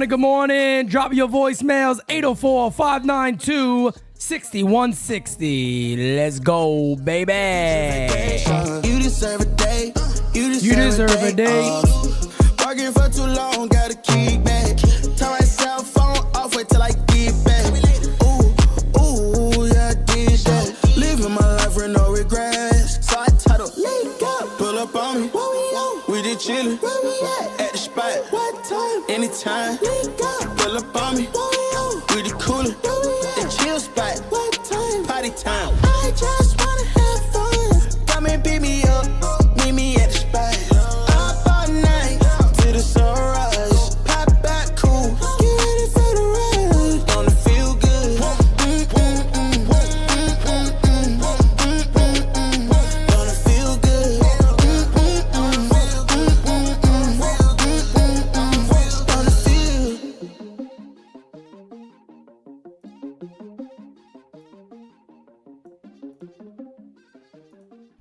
Good morning. Drop your voicemails, 804-592-6160. Let's go, baby. You deserve a day. You deserve a day. Working for too long, gotta keep back. Turn my cell phone off, wait till I get back. Ooh, yeah, I did that. Living my life with no regrets. So I title, pull up on me. We just chillin'. At the spot. What time? Anytime. Pull up on me. We the coolin'. The chill spot. What time? Party time. I just wanna have fun. Come and pick me up. Meet me at the spot. Up all night till the sunrise. Pop back cool. Get ready for the ride. Gonna feel good. Gonna feel good. Gonna feel.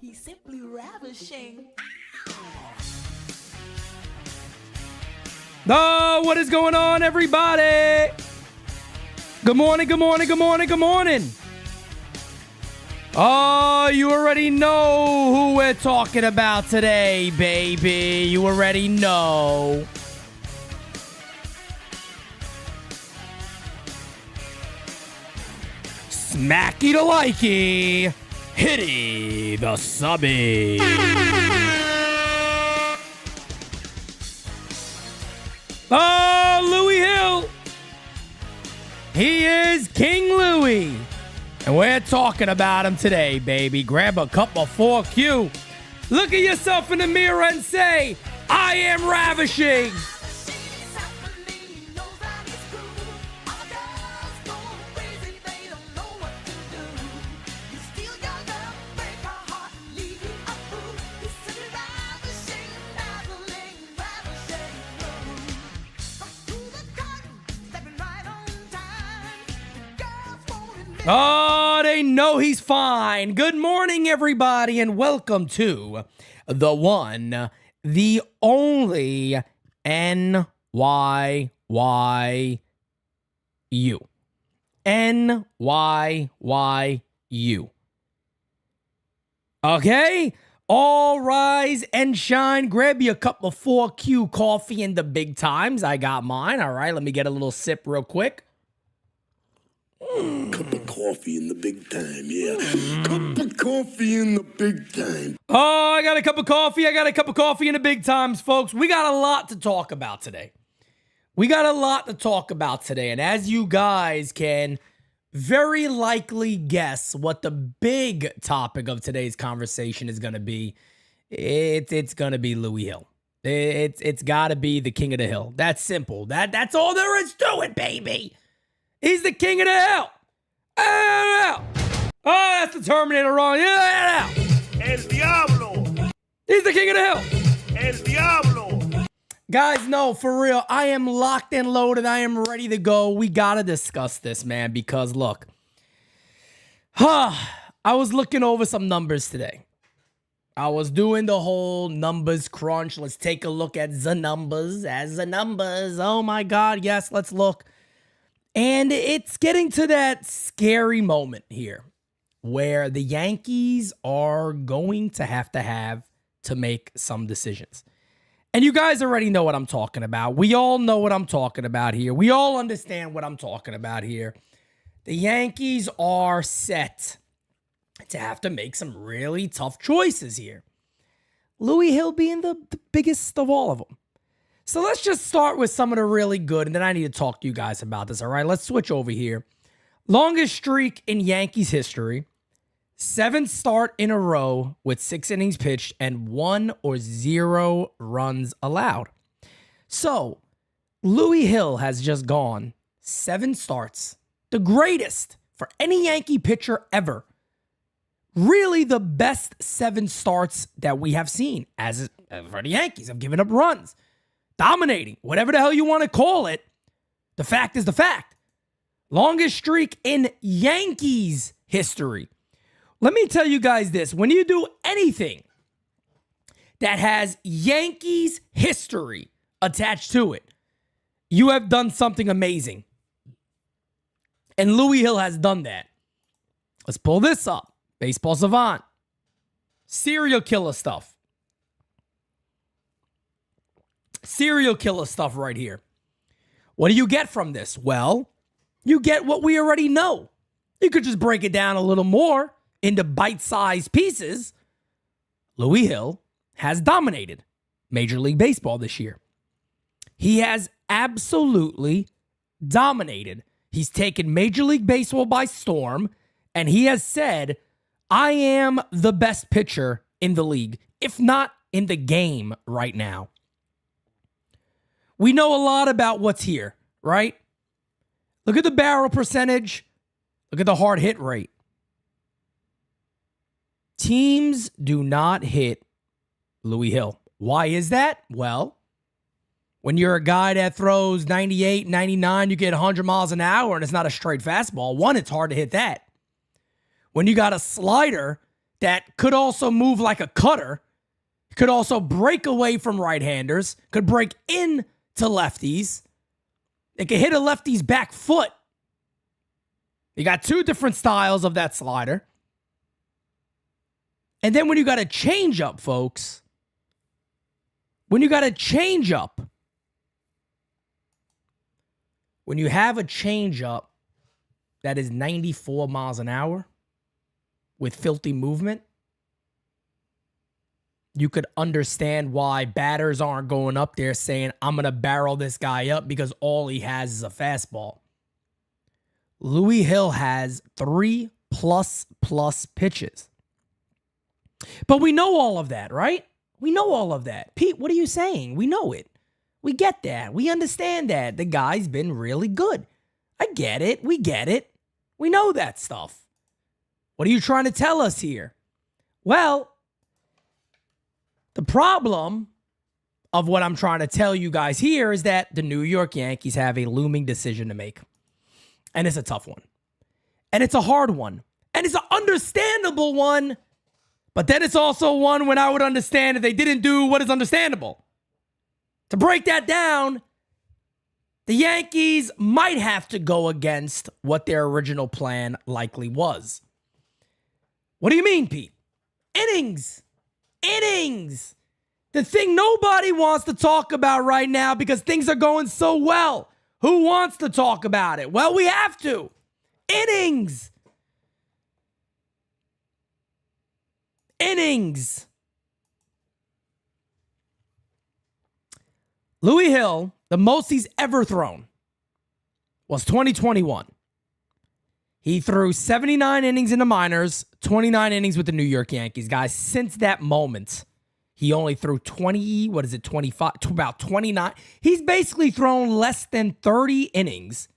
He's simply ravishing. Oh, what is going on, everybody? Good morning. Oh, you already know who we're talking about today, baby. You already know. Smacky to likey, hitty the subby. Oh, Louis Hill. He is King Louis. And we're talking about him today, baby. Grab a cup of 4Q. Look at yourself in the mirror and say, I am ravishing. Oh, they know he's fine. Good morning, everybody, and welcome to the one, the only NYYU. NYYU. Okay? All rise and shine. Grab you a cup of 4Q coffee in the big times. I got mine. All right, let me get a little sip real quick. Cup of coffee in the big time, yeah. Cup of coffee in the big time. Oh, I got a cup of coffee. I got a cup of coffee in the big times, folks. We got a lot to talk about today. And as you guys can very likely guess what the big topic of today's conversation is going to be, it's going to be Louis Hill. It's got to be the king of the hill. That's simple. That's all there is to it, baby. He's the king of the hill. Oh, that's the Terminator wrong. El Diablo. the king of the hill. El Diablo. Guys, no, for real. I am locked and loaded. I am ready to go. We got to discuss this, man, because look. I was looking over some numbers today. I was doing the whole numbers crunch. Let's take a look at the numbers as the numbers. Oh my God, yes, let's look. And it's getting to that scary moment here where the Yankees are going to have to make some decisions. And you guys already know what I'm talking about. We all know what I'm talking about here. We all understand what I'm talking about here. The Yankees are set to have to make some really tough choices here. Louis Hill being the biggest of all of them. So let's just start with some of the really good, and then I need to talk to you guys about this, all right? Let's switch over here. Longest streak in Yankees history. 7 start in a row with 6 innings pitched and 1 or 0 runs allowed. So Louis Hill has just gone 7 starts. The greatest for any Yankee pitcher ever. Really the best 7 starts that we have seen as for the Yankees have given up runs. Dominating, whatever the hell you want to call it. The fact is the fact. Longest streak in Yankees history. Let me tell you guys this. When you do anything that has Yankees history attached to it, you have done something amazing. And Louis Hill has done that. Let's pull this up. Baseball Savant. Serial killer stuff. Serial killer stuff right here. What do you get from this? Well, you get what we already know. You could just break it down a little more into bite-sized pieces. Louis Hill has dominated Major League Baseball this year. He has absolutely dominated. He's taken Major League Baseball by storm, and he has said, I am the best pitcher in the league, if not in the game right now. We know a lot about what's here, right? Look at the barrel percentage. Look at the hard hit rate. Teams do not hit Louis Hill. Why is that? Well, when you're a guy that throws 98, 99, you get 100 miles an hour and it's not a straight fastball. One, it's hard to hit that. When you got a slider that could also move like a cutter, could also break away from right-handers, could break into lefties, it could hit a lefty's back foot. You got 2 different styles of that slider. And then when you got a changeup, folks, when you have a changeup that is 94 miles an hour with filthy movement, you could understand why batters aren't going up there saying, I'm going to barrel this guy up because all he has is a fastball. Louis Hill has 3 plus pitches. But we know all of that, right? We know all of that. Pete, what are you saying? We know it. We get that. We understand that. The guy's been really good. I get it. We get it. We know that stuff. What are you trying to tell us here? Well, the problem of what I'm trying to tell you guys here is that the New York Yankees have a looming decision to make. And it's a tough one. And it's a hard one. And it's an understandable one. But then it's also one when I would understand if they didn't do what is understandable. To break that down, the Yankees might have to go against what their original plan likely was. What do you mean, Pete? Innings. Innings. The thing nobody wants to talk about right now because things are going so well. Who wants to talk about it? Well, we have to. Innings. Innings. Louis Hill, the most he's ever thrown was 2021. He threw 79 innings in the minors, 29 innings with the New York Yankees. Guys, since that moment, he only threw 25, about 29. He's basically thrown less than 30 innings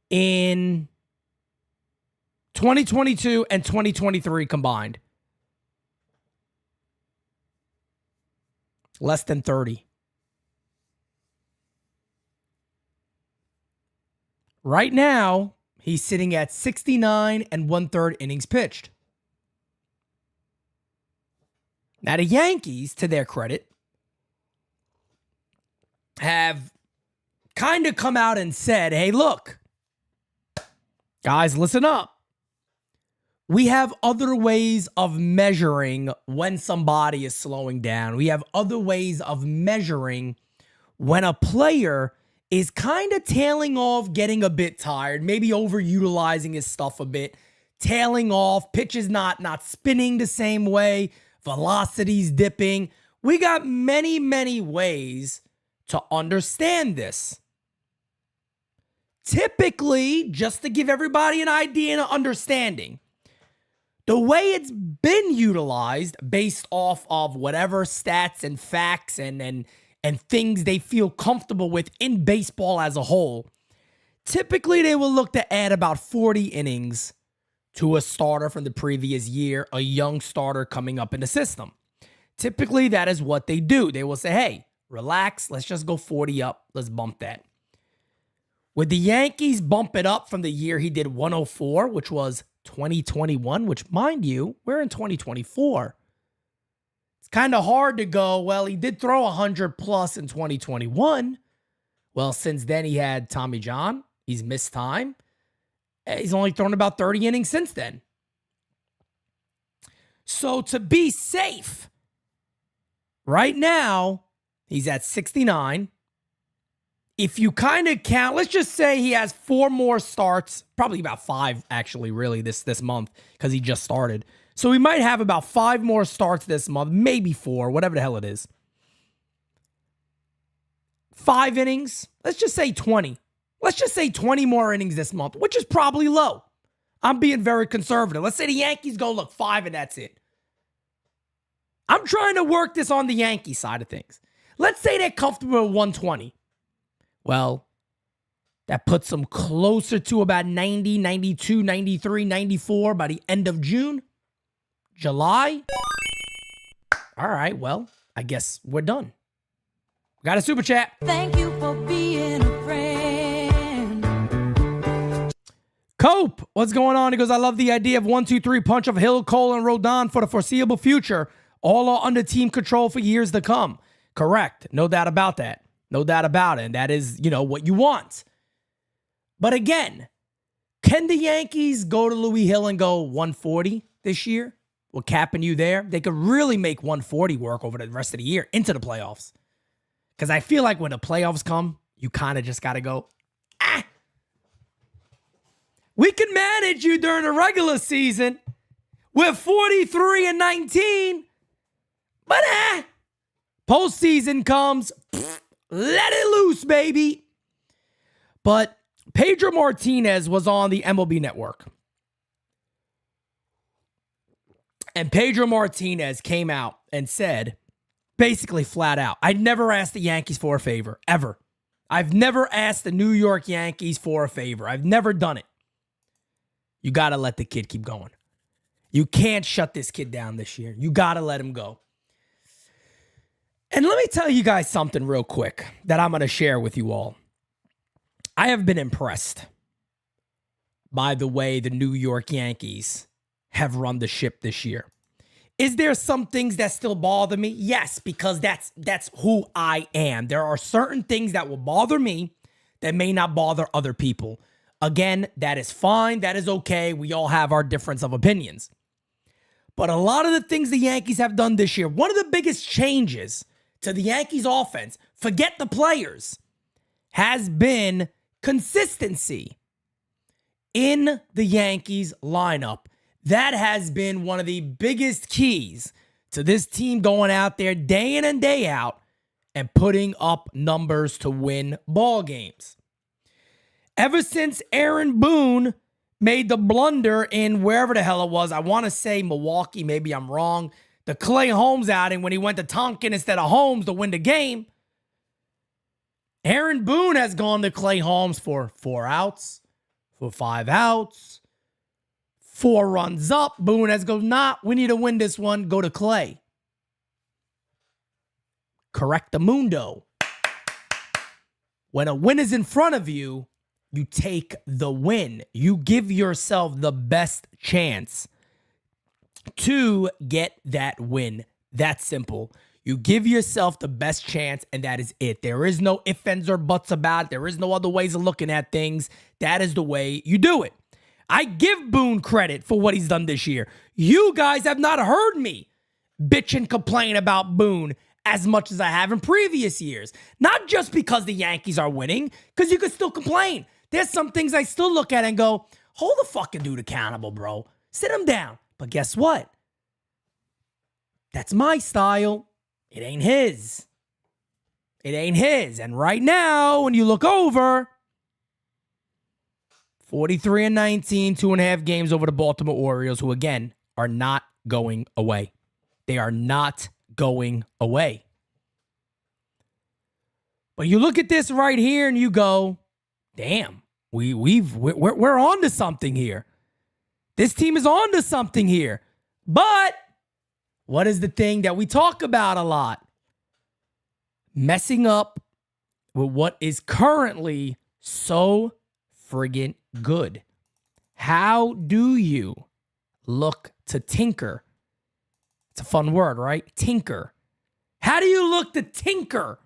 in 2022 and 2023 combined. Less than 30. Right now, he's sitting at 69 and 1/3 innings pitched. Now, the Yankees, to their credit, have kind of come out and said, hey, look, guys, listen up. We have other ways of measuring when somebody is slowing down. We have other ways of measuring when a player is kind of tailing off, getting a bit tired, maybe overutilizing his stuff a bit, tailing off, pitches not spinning the same way, velocity's dipping. We got many, many ways to understand this. Typically, just to give everybody an idea and an understanding, the way it's been utilized based off of whatever stats and facts and things they feel comfortable with in baseball as a whole, typically they will look to add about 40 innings to a starter from the previous year, a young starter coming up in the system. Typically, that is what they do. They will say, hey, relax, let's just go 40 up, let's bump that. Would the Yankees bump it up from the year he did 104, which was 2021, which, mind you, we're in 2024. It's kind of hard to go, well, he did throw 100 plus in 2021. Well, since then he had Tommy John. He's missed time. He's only thrown about 30 innings since then. So to be safe, right now, he's at 69. If you kind of count, let's just say he has 4 more starts, probably about 5 actually, really, this month, because he just started. So we might have about 5 more starts this month, maybe 4, whatever the hell it is. 5 innings, let's just say 20. Let's just say 20 more innings this month, which is probably low. I'm being very conservative. Let's say the Yankees go, look, 5 and that's it. I'm trying to work this on the Yankee side of things. Let's say they're comfortable with 120. Well, that puts them closer to about 90, 92, 93, 94 by the end of June. July. All right, well, I guess we're done. We got a super chat. Thank you for being a friend. Cope, what's going on? He goes, I love the idea of 1-2-3 punch of Hill, Cole, and Rodon for the foreseeable future. All are under team control for years to come. Correct. No doubt about that. No doubt about it. And that is, what you want. But again, can the Yankees go to Louis Hill and go 140 this year? We're capping you there. They could really make 140 work over the rest of the year into the playoffs. Because I feel like when the playoffs come, you kind of just got to go, we can manage you during the regular season with 43 and 19. But postseason comes, let it loose, baby. But Pedro Martinez was on the MLB Network. And Pedro Martinez came out and said, basically flat out, I'd never asked the Yankees for a favor, ever. I've never asked the New York Yankees for a favor. I've never done it. You got to let the kid keep going. You can't shut this kid down this year. You got to let him go. And let me tell you guys something real quick that I'm going to share with you all. I have been impressed by the way the New York Yankees have run the ship this year. Is there some things that still bother me? Yes, because that's who I am. There are certain things that will bother me that may not bother other people. Again, that is fine. That is okay. We all have our difference of opinions. But a lot of the things the Yankees have done this year, one of the biggest changes to the Yankees offense, forget the players, has been consistency in the Yankees lineup. That has been one of the biggest keys to this team going out there day in and day out and putting up numbers to win ball games. Ever since Aaron Boone made the blunder in wherever the hell it was, I want to say Milwaukee, maybe I'm wrong, the Clay Holmes outing when he went to Tonkin instead of Holmes to win the game. Aaron Boone has gone to Clay Holmes for 4 outs, for 5 outs, 4 runs up. Boone has goes, we need to win this one, go to Clay. Correctamundo. When a win is in front of you, you take the win. You give yourself the best chance to get that win. That's simple. You give yourself the best chance, and that is it. There is no ifs, ands, or buts about it. There is no other ways of looking at things. That is the way you do it. I give Boone credit for what he's done this year. You guys have not heard me bitch and complain about Boone as much as I have in previous years. Not just because the Yankees are winning, because you could still complain. There's some things I still look at and go, hold the fucking dude accountable, bro. Sit him down. But guess what? That's my style. It ain't his. It ain't his. And right now, when you look over, 43-19, 2.5 games over the Baltimore Orioles, who again are not going away. They are not going away. But you look at this right here and you go, damn, we're on to something here. This team is on to something here. But what is the thing that we talk about a lot? Messing up with what is currently so friggin' good. How do you look to tinker? It's a fun word, right? Tinker. How do you look to tinker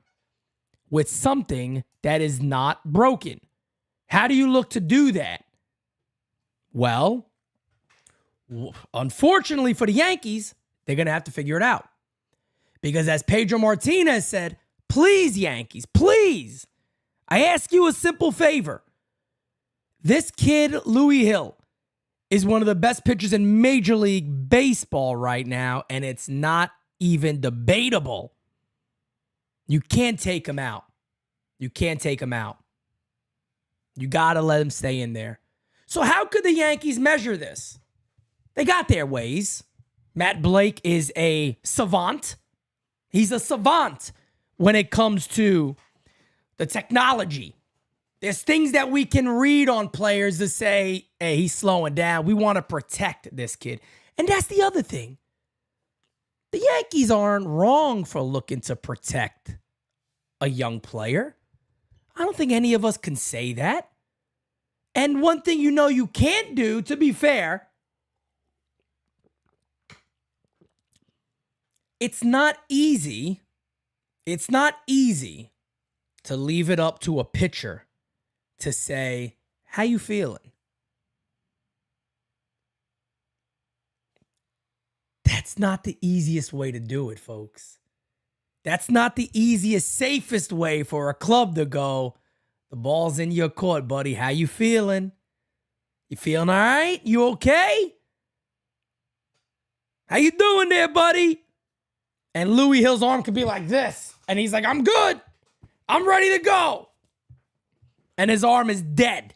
with something that is not broken? How do you look to do that? Well, unfortunately for the Yankees, they're going to have to figure it out. Because as Pedro Martinez said, please, Yankees, please, I ask you a simple favor. This kid, Louis Hill, is one of the best pitchers in Major League Baseball right now, and it's not even debatable. You can't take him out. You can't take him out. You got to let him stay in there. So how could the Yankees measure this? They got their ways. Matt Blake is a savant. He's a savant when it comes to the technology. There's things that we can read on players to say, hey, he's slowing down. We want to protect this kid. And that's the other thing. The Yankees aren't wrong for looking to protect a young player. I don't think any of us can say that. And one thing you know you can't do, to be fair, it's not easy. It's not easy to leave it up to a pitcher to say, how you feeling? That's not the easiest way to do it, folks. That's not the easiest, safest way for a club to go, the ball's in your court, buddy. How you feeling? You feeling all right? You okay? How you doing there, buddy? And Louis Hill's arm could be like this. And he's like, I'm good. I'm ready to go. And his arm is dead.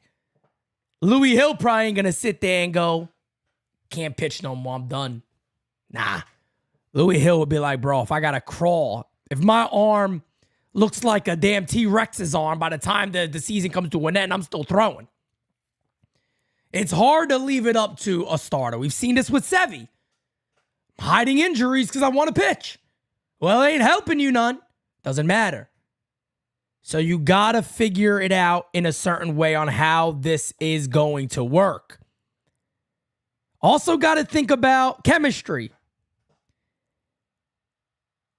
Louis Hill probably ain't going to sit there and go, can't pitch no more. I'm done. Nah. Louis Hill would be like, bro, if I got to crawl, if my arm looks like a damn T-Rex's arm by the time the season comes to an end, I'm still throwing. It's hard to leave it up to a starter. We've seen this with Sevy. Hiding injuries because I want to pitch. Well, it ain't helping you none. Doesn't matter. So you got to figure it out in a certain way on how this is going to work. Also got to think about chemistry.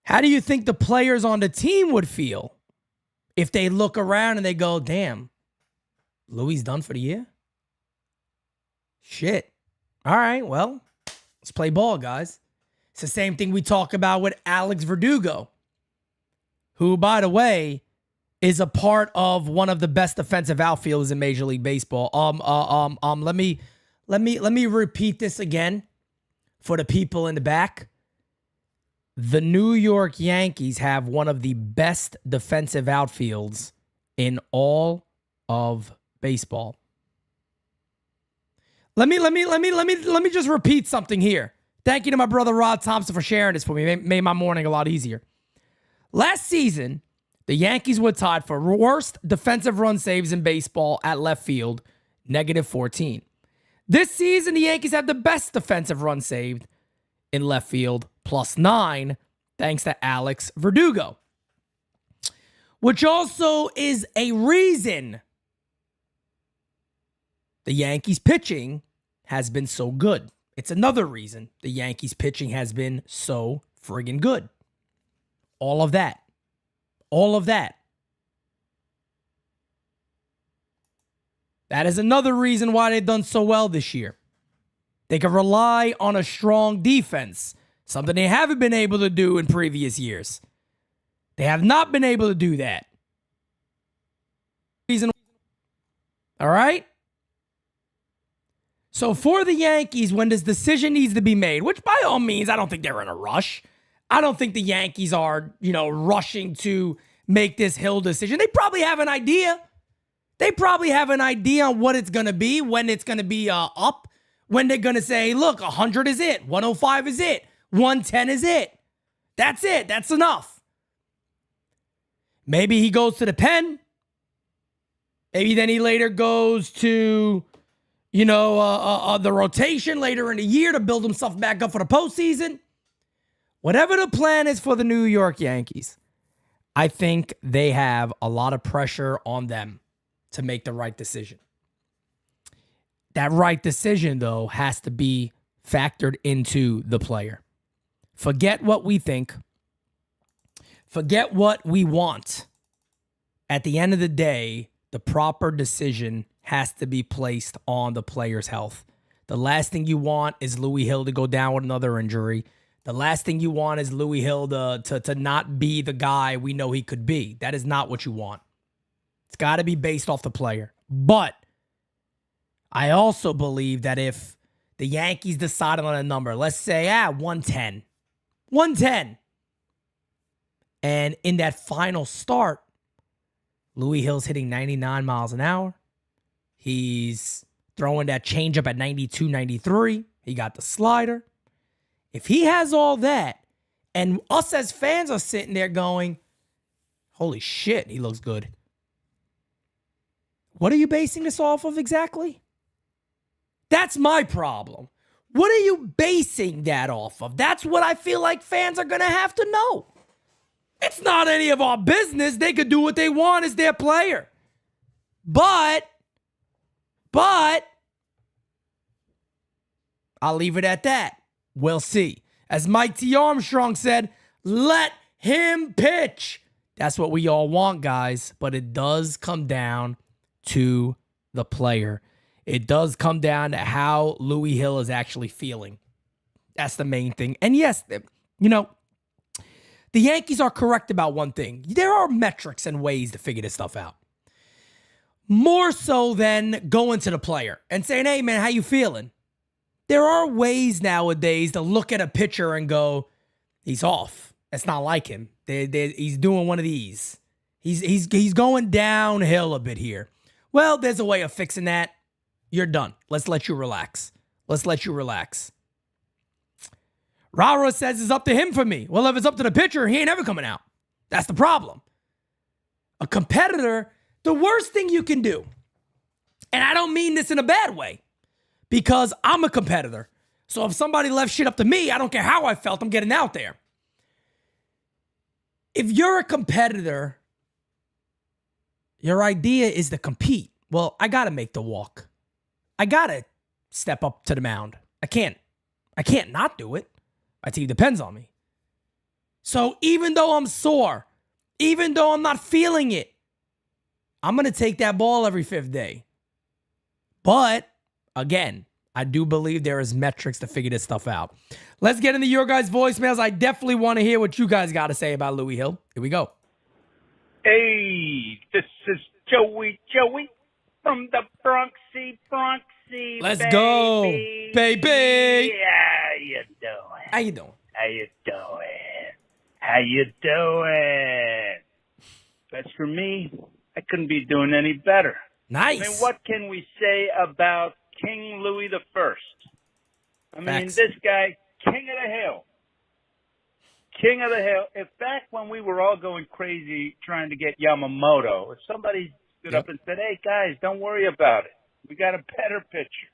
How do you think the players on the team would feel if they look around and they go, damn, Louis done for the year? Shit. All right, well, let's play ball, guys. It's the same thing we talk about with Alex Verdugo, who, by the way, is a part of one of the best defensive outfielders in Major League Baseball. Let me repeat this again for the people in the back. The New York Yankees have one of the best defensive outfields in all of baseball. Let me just repeat something here. Thank you to my brother Rod Thompson for sharing this for me. It made my morning a lot easier. Last season, the Yankees were tied for worst defensive run saves in baseball at left field, -14. This season, the Yankees have the best defensive run saved in left field, +9, thanks to Alex Verdugo. which also is a reason the Yankees pitching has been so good. It's another reason the Yankees pitching has been so friggin' good. All of that. All of that. That is another reason why they've done so well this year. They can rely on a strong defense, something they haven't been able to do in previous years. They have not been able to do that. All right? So for the Yankees, when this decision needs to be made, which by all means, I don't think they're in a rush. I don't think the Yankees are, rushing to make this Hill decision. They probably have an idea. They probably have an idea on what it's going to be, when it's going to be up, when they're going to say, look, 100 is it, 105 is it, 110 is it. That's it. That's enough. Maybe he goes to the pen. Maybe then he later goes to, the rotation later in the year to build himself back up for the postseason. Whatever the plan is for the New York Yankees, I think they have a lot of pressure on them to make the right decision. That right decision, though, has to be factored into the player. Forget what we think. Forget what we want. At the end of the day, the proper decision has to be placed on the player's health. The last thing you want is Louis Hill to go down with another injury. The last thing you want is Louis Hill to not be the guy we know he could be. That is not what you want. It's got to be based off the player. But I also believe that if the Yankees decided on a number, let's say, 110. 110. And in that final start, Louis Hill's hitting 99 miles an hour. He's throwing that changeup at 92, 93. He got the slider. If he has all that, and us as fans are sitting there going, holy shit, he looks good. What are you basing this off of exactly? That's my problem. What are you basing that off of? That's what I feel like fans are going to have to know. It's not any of our business. They could do what they want as their player. But, I'll leave it at that. We'll see. As Mike T. Armstrong said, let him pitch. That's what we all want, guys. But it does come down to the player. It does come down to how Louis Hill is actually feeling. That's the main thing. And yes, the Yankees are correct about one thing. There are metrics and ways to figure this stuff out. More so than going to the player and saying, hey, man, how you feeling? There are ways nowadays to look at a pitcher and go, he's off. It's not like him. He's doing one of these. He's going downhill a bit here. Well, there's a way of fixing that. You're done. Let's let you relax. Rara says it's up to him for me. Well, if it's up to the pitcher, he ain't ever coming out. That's the problem. A competitor, the worst thing you can do, and I don't mean this in a bad way, because I'm a competitor. So if somebody left shit up to me, I don't care how I felt, I'm getting out there. If you're a competitor, your idea is to compete. Well, I got to make the walk. I got to step up to the mound. I can't not do it. My team depends on me. So even though I'm sore, even though I'm not feeling it, I'm going to take that ball every fifth day. But again, I do believe there is metrics to figure this stuff out. Let's get into your guys' voicemails. I definitely want to hear what you guys got to say about Louis Hill. Here we go. Hey, this is Joey from the Bronxy. Let's go, baby. How you doing? As for me, I couldn't be doing any better. Nice. I mean, what can we say about King Louis the First? I mean, Facts. This guy, King of the Hill. King of the Hill. If back when we were all going crazy trying to get Yamamoto, if somebody stood up and said, hey, guys, don't worry about it. We got a better pitcher,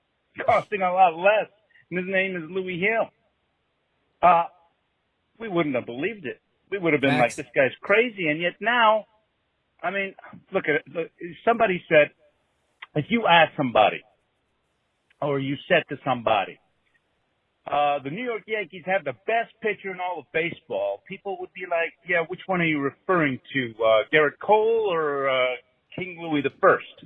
costing a lot less, and his name is Louis Hill. We wouldn't have believed it. We would have been Facts. like, this guy's crazy. And yet now, I mean, look at it. Look, somebody said, if you ask somebody or you said to somebody, the New York Yankees have the best pitcher in all of baseball, people would be like, yeah, which one are you referring to, Gerrit Cole or King Louis the First?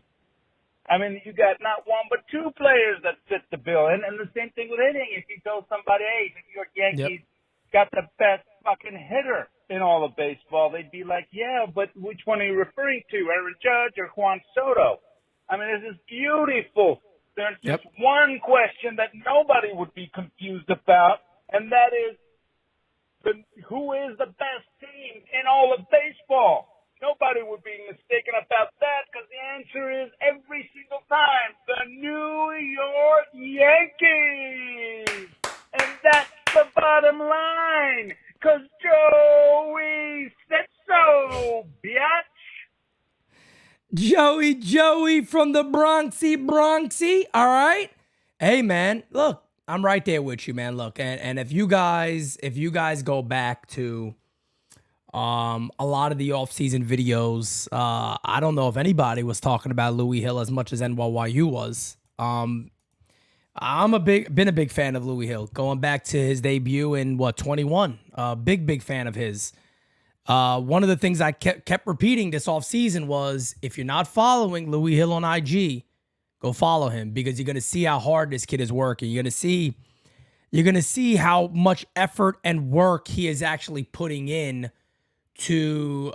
I mean, you got not one but two players that fit the bill. And the same thing with hitting. If you tell somebody, hey, the New York Yankees got the best fucking hitter in all of baseball, they'd be like, yeah, but which one are you referring to, Aaron Judge or Juan Soto? I mean, this is beautiful. There's just one question that nobody would be confused about, and that is who is the best team in all of baseball? Nobody would be mistaken about that because the answer is every single time the New York Yankees. And that's the bottom line because Joey said so, biatch. Joey from the Bronxy. All right. Hey, man, look, I'm right there with you, man. Look, and if you guys go back to a lot of the offseason videos, I don't know if anybody was talking about Louis Hill as much as NYU was. I'm been a big fan of Louis Hill going back to his debut in 21. Big fan of his. One of the things I kept repeating this offseason was, if you're not following Louis Hill on IG, go follow him because you're going to see how hard this kid is working. You're going to see how much effort and work he is actually putting in to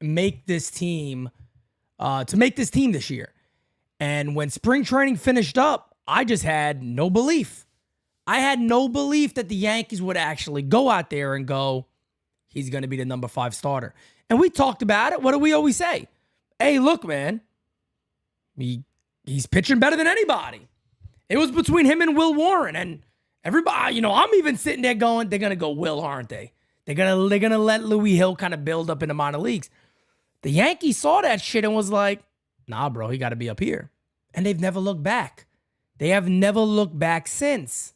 make this team this year. And when spring training finished up, I just had no belief. I had no belief that the Yankees would actually go out there and go, he's going to be the number 5 starter. And we talked about it. What do we always say? Hey, look, man, he's pitching better than anybody. It was between him and Will Warren. And everybody, I'm even sitting there going, they're going to go Will, aren't they? They're gonna let Louis Hill kind of build up in the minor leagues. The Yankees saw that shit and was like, nah, bro, he got to be up here. And they've never looked back. They have never looked back since.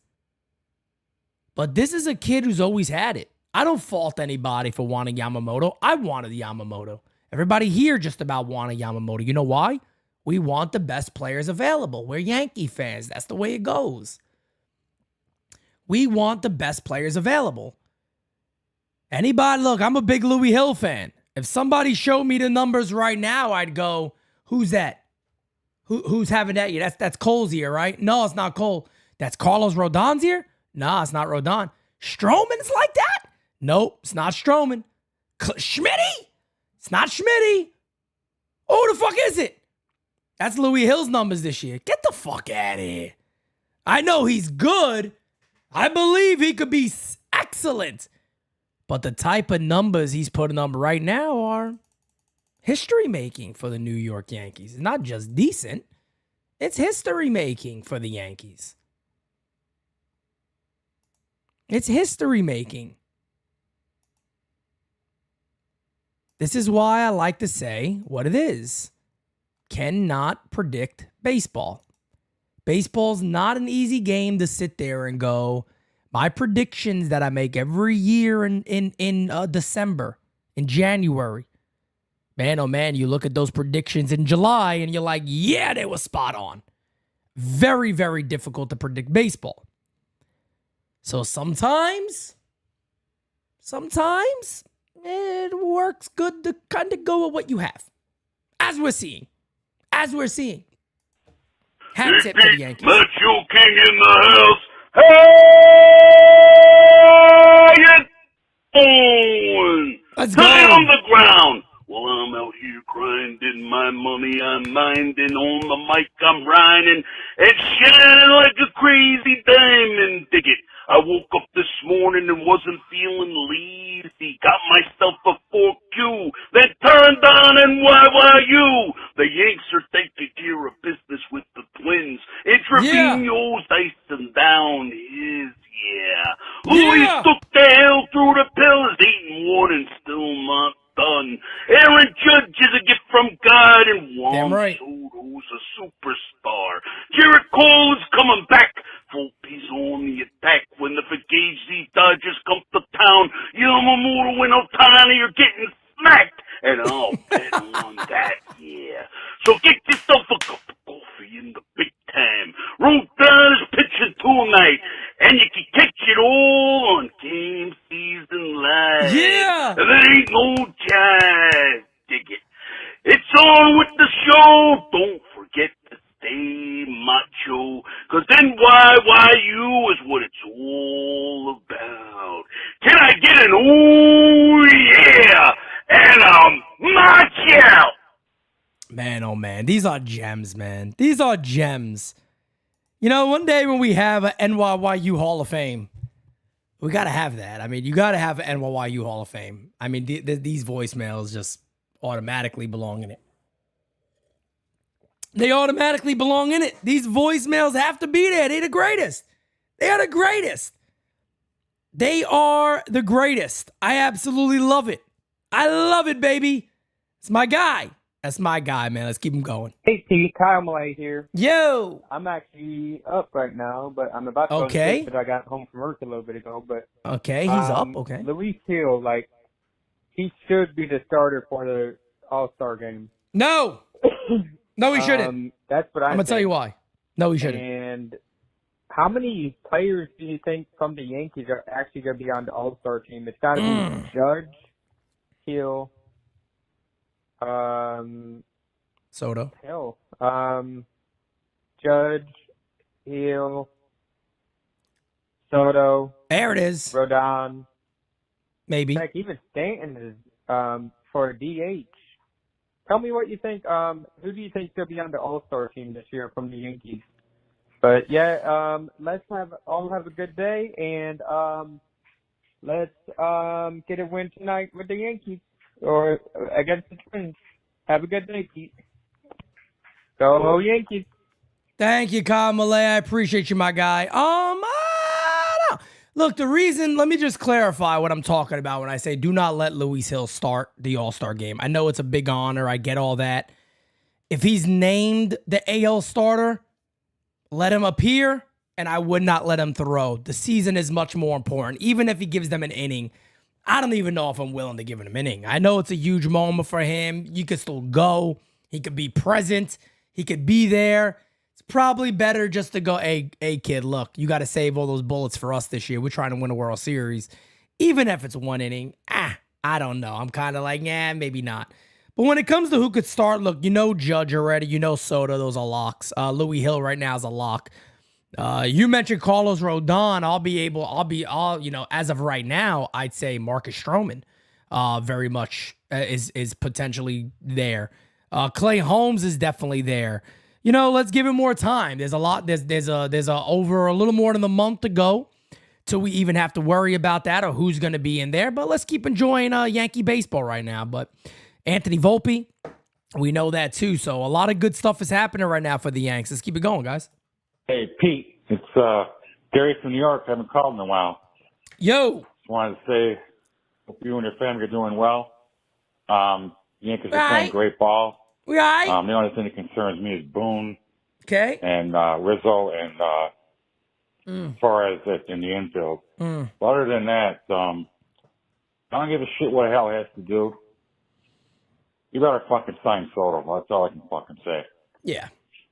But this is a kid who's always had it. I don't fault anybody for wanting Yamamoto. I wanted Yamamoto. Everybody here just about wanted Yamamoto. You know why? We want the best players available. We're Yankee fans. That's the way it goes. We want the best players available. Anybody, look, I'm a big Louis Hill fan. If somebody showed me the numbers right now, I'd go, who's that? Who's having that year? That's Cole's year, right? No, it's not Cole. That's Carlos Rodon's year? Nah, it's not Rodon. Stroman's like that? Nope, it's not Stroman. Schmitty? It's not Schmitty. Oh, who the fuck is it? That's Louis Hill's numbers this year. Get the fuck out of here. I know he's good. I believe he could be excellent. But the type of numbers he's putting up right now are history-making for the New York Yankees. It's not just decent. It's history-making for the Yankees. It's history-making. This is why I like to say what it is. Cannot predict baseball. Baseball's not an easy game to sit there and go, my predictions that I make every year in December, in January. Man, oh man, you look at those predictions in July and you're like, yeah, they were spot on. Very, very difficult to predict baseball. So sometimes it works good to kind of go with what you have. As we're seeing. Hat tip to the Yankees. Macho King in the house. Hey, you doing? Let's go. Hey, on the ground. Well, I'm out here grinding my money. I'm minding on the mic. I'm rhyming. It's shining like a crazy diamond. Dig it. I woke up this morning and wasn't feeling lazy. Got myself a 4Q, then turned on NYU. The Yanks are taking care of business with the Twins. Intravenous icing down his, Louis took the hell through the pills, 8-1 and still not done. Aaron Judge is a gift from God, and Juan Soto's a superstar. Gerrit Cole is coming back. Volpe's on the attack. When the Fugazi Dodgers come to town, Yamamoto and Otani are getting smacked. and I'll bet on that, yeah. So get yourself a cup of coffee in the big time. Rodon is pitching tonight, and you can catch it all on Game Season Live. Yeah. There ain't no jive, dig it. It's on with the show. Don't forget to stay macho, cause NYYU is what it's all about. Can I get an ooh yeah and a macho? Man, oh man, these are gems, man. These are gems. You know, one day when we have an NYYU Hall of Fame, we got to have that. I mean, you got to have an NYYU Hall of Fame. I mean, these voicemails just automatically belong in it. They automatically belong in it. These voicemails have to be there. They're the greatest. They are the greatest. They are the greatest. I absolutely love it. I love it, baby. It's my guy. That's my guy, man. Let's keep him going. Hey, T. Kyle Malay here. Yo. I'm actually up right now, but I'm about to go to sleep because I got home from work a little bit ago. But Okay, he's up. Okay. Luis Hill, he should be the starter for the All-Star game. No. No, he shouldn't. That's what I'm going to tell you why. No, he shouldn't. And how many players do you think from the Yankees are actually going to be on the All-Star team? It's got to be Judge, Hill, Soto. Judge, Hill, Soto. There it is. Rodon. Maybe. Heck, even Stanton is for DH. Tell me what you think. Who do you think will be on the All-Star team this year from the Yankees? But yeah, let's all have a good day, and let's get a win tonight with the Yankees or against the Twins. Have a good day, Pete. Go Yankees. Thank you, Kyle Malay. I appreciate you, my guy. Look, the reason, let me just clarify what I'm talking about when I say do not let Luis Hill start the All-Star game. I know it's a big honor. I get all that. If he's named the AL starter, let him appear, and I would not let him throw. The season is much more important. Even if he gives them an inning, I don't even know if I'm willing to give him an inning. I know it's a huge moment for him. You could still go. He could be present. He could be there. Probably better just to go, hey, kid, look, you got to save all those bullets for us this year. We're trying to win a World Series. Even if it's one inning, I don't know. I'm kind of like, maybe not. But when it comes to who could start, look, you know Judge already. You know Soto. Those are locks. Louis Hill right now is a lock. You mentioned Carlos Rodon. As of right now, I'd say Marcus Stroman very much is potentially there. Clay Holmes is definitely there. You know, let's give it more time. There's a lot. There's over a little more than a month to go till we even have to worry about that or who's going to be in there. But let's keep enjoying Yankee baseball right now. But Anthony Volpe, we know that too. So a lot of good stuff is happening right now for the Yanks. Let's keep it going, guys. Hey, Pete, it's Gary from New York. I haven't called in a while. Yo. Just wanted to say, hope you and your family are doing well. Yankees are playing great ball. We all right? The only thing that concerns me is Boone and Rizzo and Suarez in the infield. But other than that, I don't give a shit what the hell he has to do. You better fucking sign Soto. That's all I can fucking say. Yeah.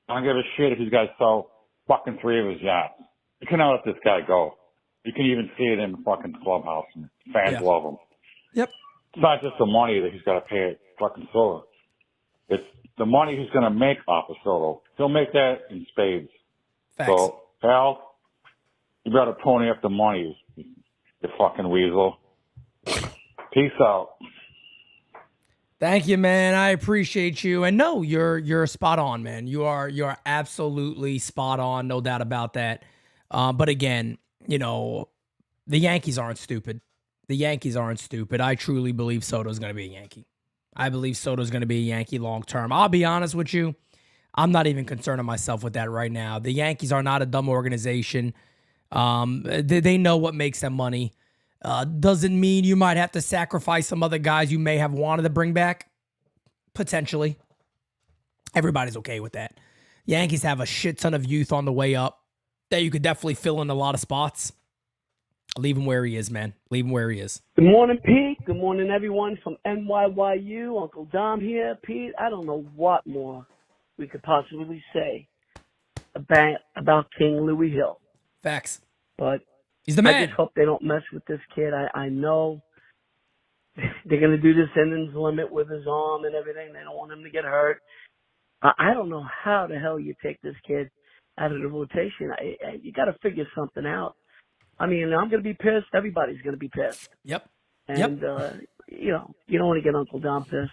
I don't give a shit if he's got to sell fucking 3 of his yachts. You cannot let this guy go. You can even see it in the fucking clubhouse, and fans love him. Yep. It's not just the money that he's got to pay fucking Soto. It's the money he's going to make off of Soto. He'll make that in spades. Facts. So, pal, you better pony up the money, you fucking weasel. Peace out. Thank you, man. I appreciate you. And no, you're spot on, man. You're absolutely spot on, no doubt about that. But again, you know, the Yankees aren't stupid. The Yankees aren't stupid. I truly believe Soto's going to be a Yankee. I believe Soto's going to be a Yankee long term. I'll be honest with you. I'm not even concerning myself with that right now. The Yankees are not a dumb organization. They know what makes them money. Doesn't mean you might have to sacrifice some other guys you may have wanted to bring back. Potentially. Everybody's okay with that. Yankees have a shit ton of youth on the way up that you could definitely fill in a lot of spots. Leave him where he is, man. Leave him where he is. Good morning, Pete. Good morning, everyone from NYYU. Uncle Dom here. Pete, I don't know what more we could possibly say about King Louis Hill. Facts. But he's the man. I just hope they don't mess with this kid. I know they're going to do this innings limit with his arm and everything. They don't want him to get hurt. I don't know how the hell you take this kid out of the rotation. You got to figure something out. I mean, I'm going to be pissed. Everybody's going to be pissed. Yep. And, you don't want to get Uncle Dom pissed.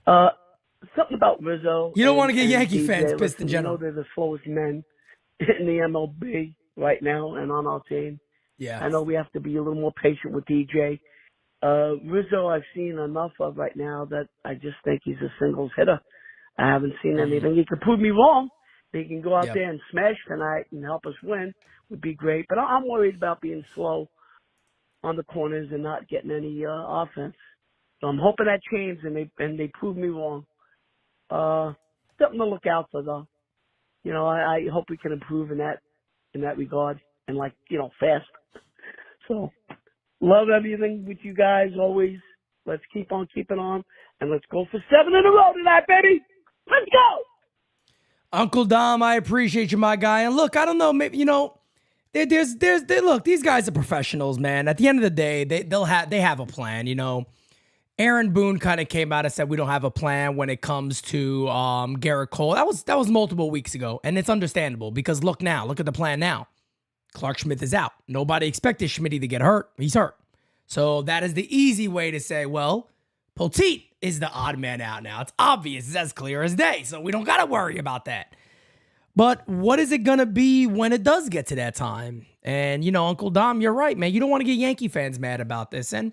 Something about Rizzo. You don't want to get Yankee DJ. fans pissed in You general. know they're the slowest men in the MLB right now and on our team. Yeah. I know we have to be a little more patient with DJ. Rizzo I've seen enough of right now that I just think he's a singles hitter. I haven't seen anything. He can prove me wrong. He can go out there and smash tonight and help us win. Would be great. But I'm worried about being slow on the corners and not getting any offense. So I'm hoping that changes and they prove me wrong. Something to look out for, though. You know, I hope we can improve in that regard and fast. So love everything with you guys always. Let's keep on keeping on and let's go for 7 in a row tonight, baby. Let's go. Uncle Dom, I appreciate you, my guy. And look, I don't know, maybe look, these guys are professionals, man. At the end of the day, they have a plan, Aaron Boone kind of came out and said we don't have a plan when it comes to Gerrit Cole. That was multiple weeks ago, and it's understandable because look at the plan now. Clark Schmidt is out. Nobody expected Schmidt to get hurt. He's hurt. So that is the easy way to say, well, Poteet is the odd man out now. It's obvious. It's as clear as day. So we don't got to worry about that. But what is it going to be when it does get to that time? And, Uncle Dom, you're right, man. You don't want to get Yankee fans mad about this. And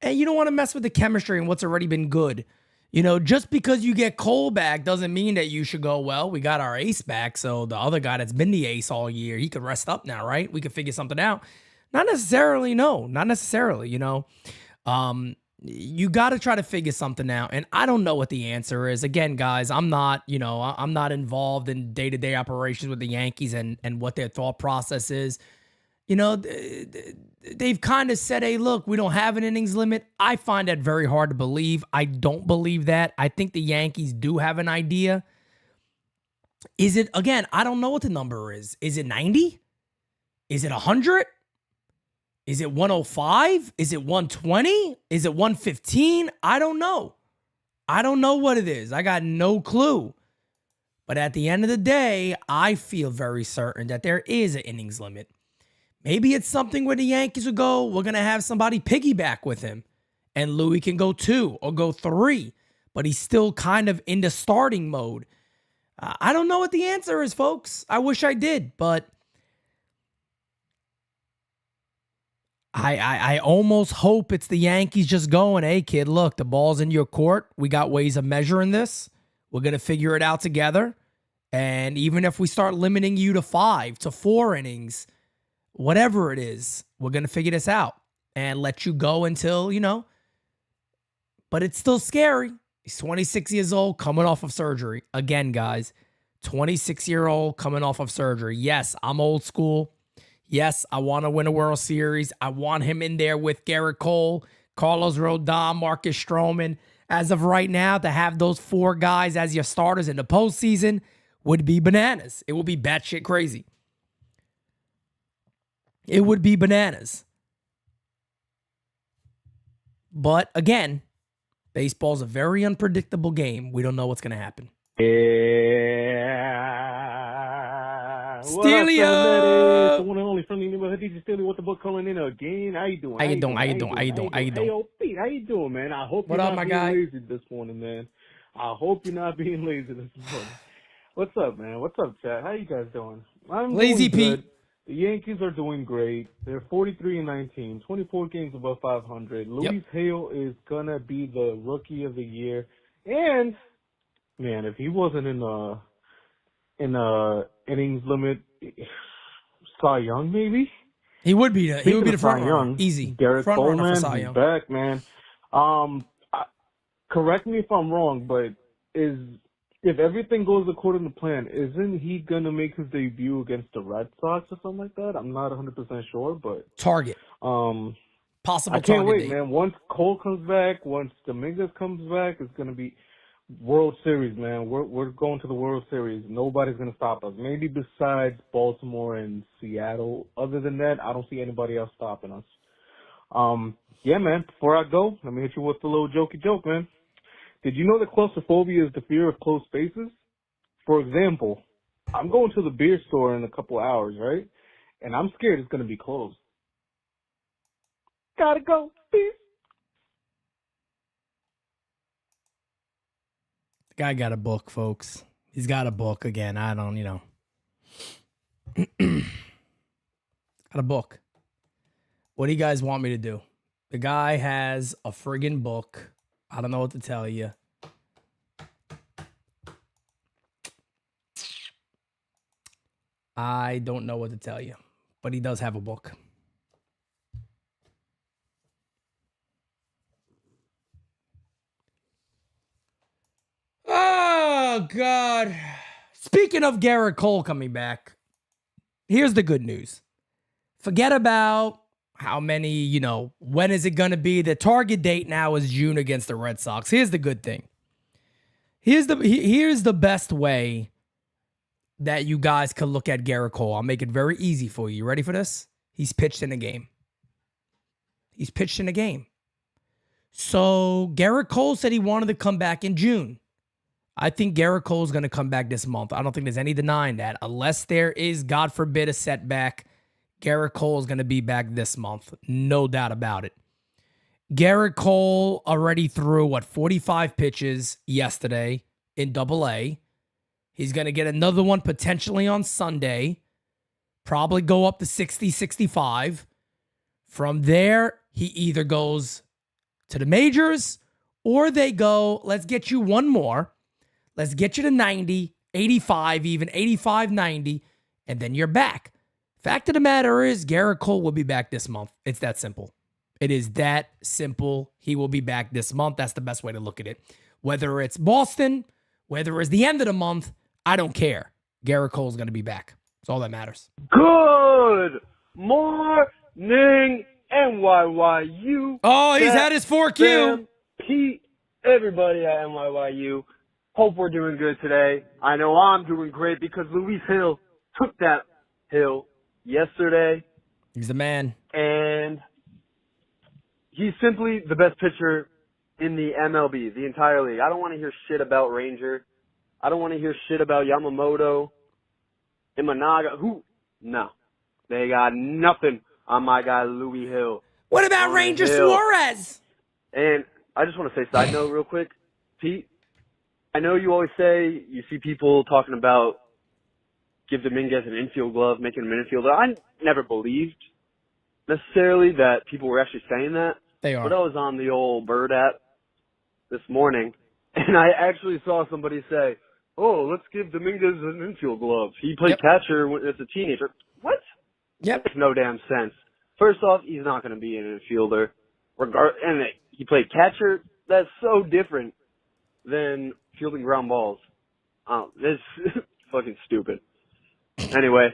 you don't want to mess with the chemistry and what's already been good. Just because you get Cole back doesn't mean that you should go, well, we got our ace back. So the other guy that's been the ace all year, he could rest up now, right? We could figure something out. Not necessarily, no. Not necessarily, You got to try to figure something out. And I don't know what the answer is. Again, guys, I'm not involved in day-to-day operations with the Yankees and what their thought process is. They've kind of said, hey, look, we don't have an innings limit. I find that very hard to believe. I don't believe that. I think the Yankees do have an idea. Is it, again, I don't know what the number is. Is it 90? Is it 100? Is it 105? Is it 120? Is it 115? I don't know. I don't know what it is. I got no clue. But at the end of the day, I feel very certain that there is an innings limit. Maybe it's something where the Yankees will go, we're going to have somebody piggyback with him. And Louis can go 2 or go 3. But he's still kind of in the starting mode. I don't know what the answer is, folks. I wish I did, but I almost hope it's the Yankees just going, hey, kid, look, the ball's in your court. We got ways of measuring this. We're going to figure it out together. And even if we start limiting you to 5 to 4 innings, whatever it is, we're going to figure this out and let you go until, but it's still scary. He's 26 years old, coming off of surgery. Again, guys, 26-year-old coming off of surgery. Yes, I'm old school. Yes, I want to win a World Series. I want him in there with Gerrit Cole, Carlos Rodon, Marcus Stroman. As of right now, to have those 4 guys as your starters in the postseason would be bananas. It would be batshit crazy. It would be bananas. But again, baseball's a very unpredictable game. We don't know what's going to happen. Yeah. Steelio! The one and only friendly neighborhood DJ Steelio with the book calling in again. How you doing? How you doing? Hey, yo, Pete, how you doing, man? I hope you're not being lazy this morning, man. I hope you're not being lazy this morning. What's up, man? What's up, chat? How you guys doing? I'm Lazy doing Pete. good. The Yankees are doing great. They're 43-19, 24 games above 500. Luis Hale is gonna be the rookie of the year. And man, if he wasn't in innings limit, Cy Young maybe. He would be the front runner. Easy. Gerrit front Cole, runner man, for Cy he's Young. back, man. Correct me if I'm wrong, but is if everything goes according to plan, isn't he gonna make his debut against the Red Sox or something like that? I'm not 100% sure, but Target. I Possible can't target wait, date. man. Once Cole comes back, once Dominguez comes back, it's gonna be World Series, man. We're going to the World Series. Nobody's gonna stop us. Maybe besides Baltimore and Seattle. Other than that, I don't see anybody else stopping us. Yeah, man. Before I go, let me hit you with a little jokey joke, man. Did you know that claustrophobia is the fear of closed spaces? For example, I'm going to the beer store in a couple hours, right? And I'm scared it's gonna be closed. Gotta go. Peace. The guy got a book, folks. He's got a book again. I don't, got a book. What do you guys want me to do? The guy has a friggin' book. I don't know what to tell you. I don't know what to tell you, but he does have a book. Oh, God. Speaking of Gerrit Cole coming back, here's the good news. Forget about how many, when is it going to be? The target date now is June against the Red Sox. Here's the good thing. Here's the best way that you guys could look at Gerrit Cole. I'll make it very easy for you. You ready for this? He's pitched in a game. He's pitched in a game. So Gerrit Cole said he wanted to come back in June. I think Gerrit Cole is going to come back this month. I don't think there's any denying that. Unless there is, God forbid, a setback, Gerrit Cole is going to be back this month. No doubt about it. Gerrit Cole already threw, 45 pitches yesterday in Double-A. He's going to get another one potentially on Sunday. Probably go up to 60, 65. From there, he either goes to the majors or they go, let's get you one more. Let's get you to 90, 85 even, 85, 90, and then you're back. Fact of the matter is, Gerrit Cole will be back this month. It's that simple. It is that simple. He will be back this month. That's the best way to look at it. Whether it's Boston, whether it's the end of the month, I don't care. Gerrit Cole is going to be back. That's all that matters. Good morning, NYYU. Oh, he's had his 4Q. Pete, everybody at NYYU. Hope we're doing good today. I know I'm doing great because Luis Hill took that hill yesterday. He's the man. And he's simply the best pitcher in the MLB, the entire league. I don't want to hear shit about Ranger. I don't want to hear shit about Yamamoto, Imanaga. No. They got nothing on my guy, Louis Hill. What about Ranger Suarez? And I just want to say, side note real quick, Pete, I know you always say you see people talking about give Dominguez an infield glove, making him an infielder. I never believed necessarily that people were actually saying that. They are. But I was on the old Bird app this morning, and I actually saw somebody say, oh, let's give Dominguez an infield glove. He played catcher as a teenager. What? Yep. Makes no damn sense. First off, he's not going to be an infielder. And he played catcher. That's so different than fielding ground balls. Oh, this is fucking stupid. Anyway,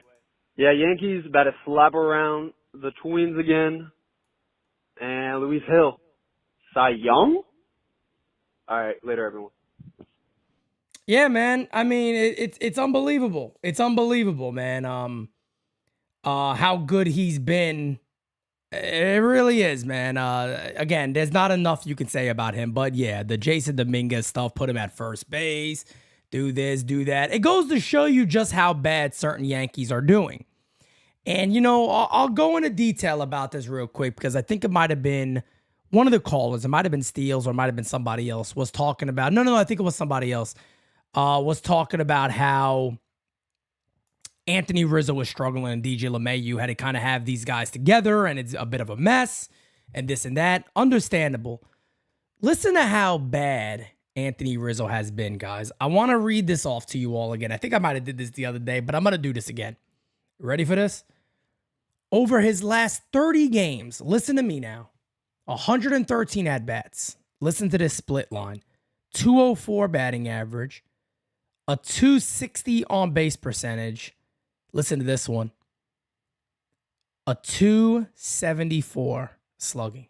yeah, Yankees about to slap around the Twins again. And Luis Hill. Cy Young? All right, later, everyone. Yeah, man. I mean, it's unbelievable. It's unbelievable, man. How good he's been. It really is, man. Again, there's not enough you can say about him, but yeah, the Jason Dominguez stuff, put him at first base, do this, do that. It goes to show you just how bad certain Yankees are doing. And, I'll go into detail about this real quick because I think it might have been one of the callers. It might have been Steele or it might have been somebody else was talking about. No, I think it was somebody else. Was talking about how Anthony Rizzo was struggling and DJ LeMahieu had to kind of have these guys together and it's a bit of a mess and this and that. Understandable. Listen to how bad Anthony Rizzo has been, guys. I want to read this off to you all again. I think I might have did this the other day, but I'm going to do this again. Ready for this? Over his last 30 games, listen to me now, 113 at-bats. Listen to this split line. 204 batting average, a 260 on base percentage. Listen to this one. A 274 slugging.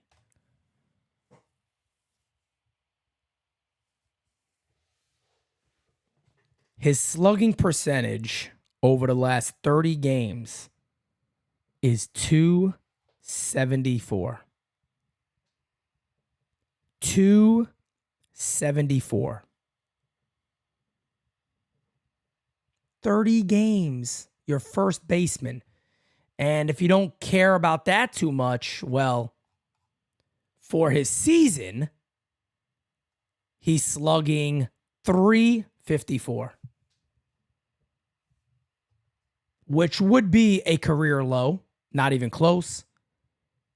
His slugging percentage over the last 30 games is 274. 274. 30 games, your first baseman. And if you don't care about that too much, well, for his season, he's slugging 354, which would be a career low, not even close.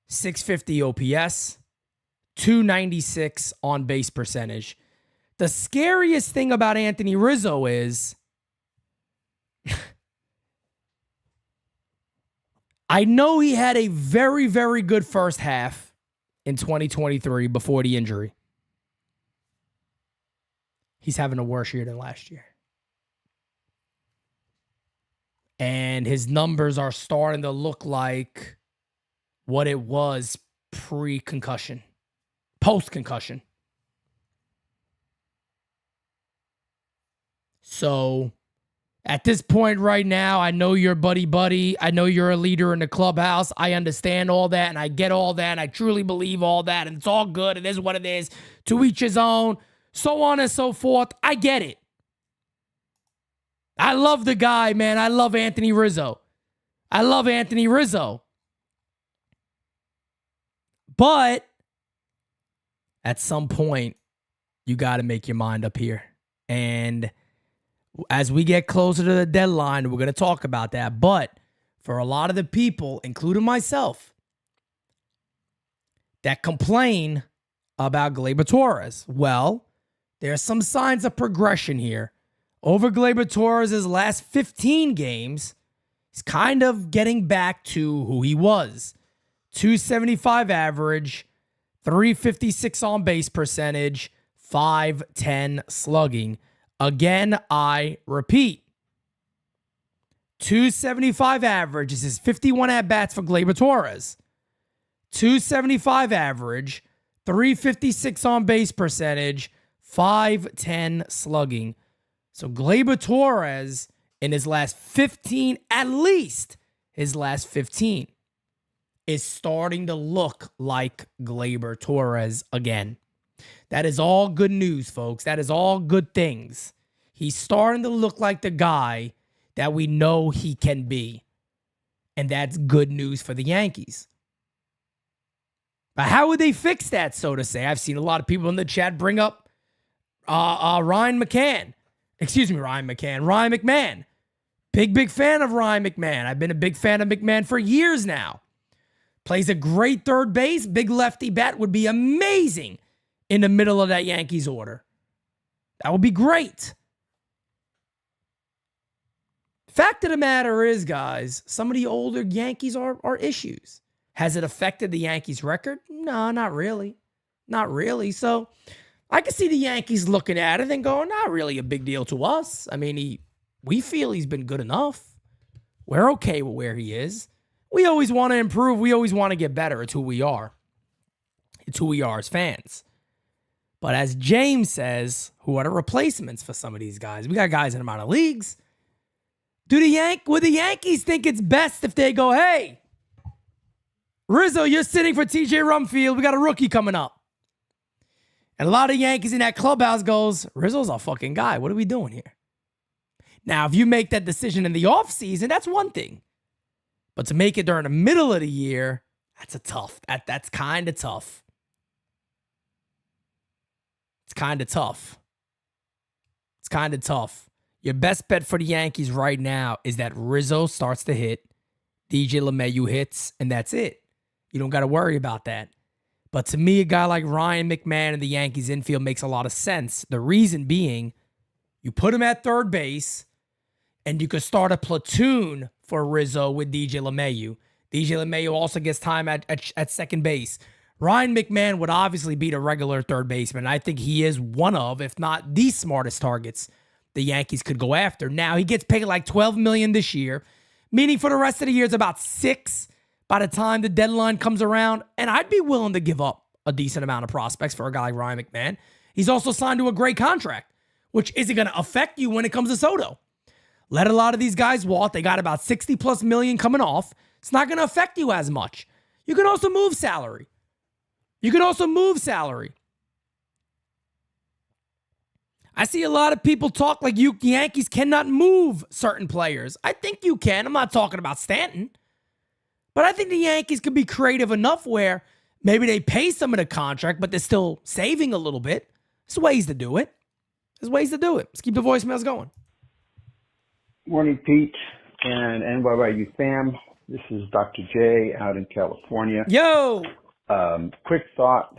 650 OPS, 296 on base percentage. The scariest thing about Anthony Rizzo is I know he had a very, very good first half in 2023 before the injury. He's having a worse year than last year. And his numbers are starting to look like what it was pre-concussion, post-concussion. So at this point right now, I know you're buddy. I know you're a leader in the clubhouse. I understand all that, and I get all that, and I truly believe all that, and it's all good. It is what it is. To each his own, so on and so forth. I get it. I love the guy, man. I love Anthony Rizzo. But at some point, you got to make your mind up here. And as we get closer to the deadline, we're going to talk about that. But for a lot of the people, including myself, that complain about Gleyber Torres, well, there's some signs of progression here. Over Gleyber Torres' last 15 games, he's kind of getting back to who he was. 275 average, 356 on base percentage, 510 slugging. Again, I repeat, 275 average is his 51 at-bats for Gleyber Torres. 275 average, 356 on base percentage, 510 slugging. So Gleyber Torres in his last 15, at least his last 15, is starting to look like Gleyber Torres again. That is all good news, folks. That is all good things. He's starting to look like the guy that we know he can be. And that's good news for the Yankees. But how would they fix that, so to say? I've seen a lot of people in the chat bring up Ryan McMahon. Big fan of Ryan McMahon. I've been a big fan of McMahon for years now. Plays a great third base. Big lefty bat would be amazing in the middle of that Yankees order. That would be great. Fact of the matter is, guys, some of the older Yankees are issues. Has it affected the Yankees' record? No, not really. Not really. So I can see the Yankees looking at it and going, not really a big deal to us. I mean, we feel he's been good enough. We're okay with where he is. We always want to improve. We always want to get better. It's who we are. It's who we are as fans. But as James says, who are the replacements for some of these guys? We got guys in the minor leagues. Would the Yankees think it's best if they go, hey, Rizzo, you're sitting for TJ Rumfield. We got a rookie coming up. And a lot of Yankees in that clubhouse goes, Rizzo's our fucking guy. What are we doing here? Now, if you make that decision in the offseason, that's one thing. But to make it during the middle of the year, that's kind of tough. It's kind of tough. Your best bet for the Yankees right now is that Rizzo starts to hit, DJ LeMahieu hits, and that's it. You don't got to worry about that. But to me, a guy like Ryan McMahon in the Yankees infield makes a lot of sense. The reason being, you put him at third base, and you could start a platoon for Rizzo with DJ LeMahieu. DJ LeMahieu also gets time at second base. Ryan McMahon would obviously be the regular third baseman. I think he is one of, if not the smartest targets the Yankees could go after. Now, he gets paid like $12 million this year, meaning for the rest of the year it's about $6 million by the time the deadline comes around. And I'd be willing to give up a decent amount of prospects for a guy like Ryan McMahon. He's also signed to a great contract, which isn't going to affect you when it comes to Soto. Let a lot of these guys walk. They got about 60 plus million coming off. It's not going to affect you as much. You can also move salary. I see a lot of people talk like you Yankees cannot move certain players. I think you can. I'm not talking about Stanton. But I think the Yankees could be creative enough where maybe they pay some of the contract, but they're still saving a little bit. There's ways to do it. Let's keep the voicemails going. Morning, Pete, and what about you, fam? This is Dr. J out in California. Yo! Quick thought.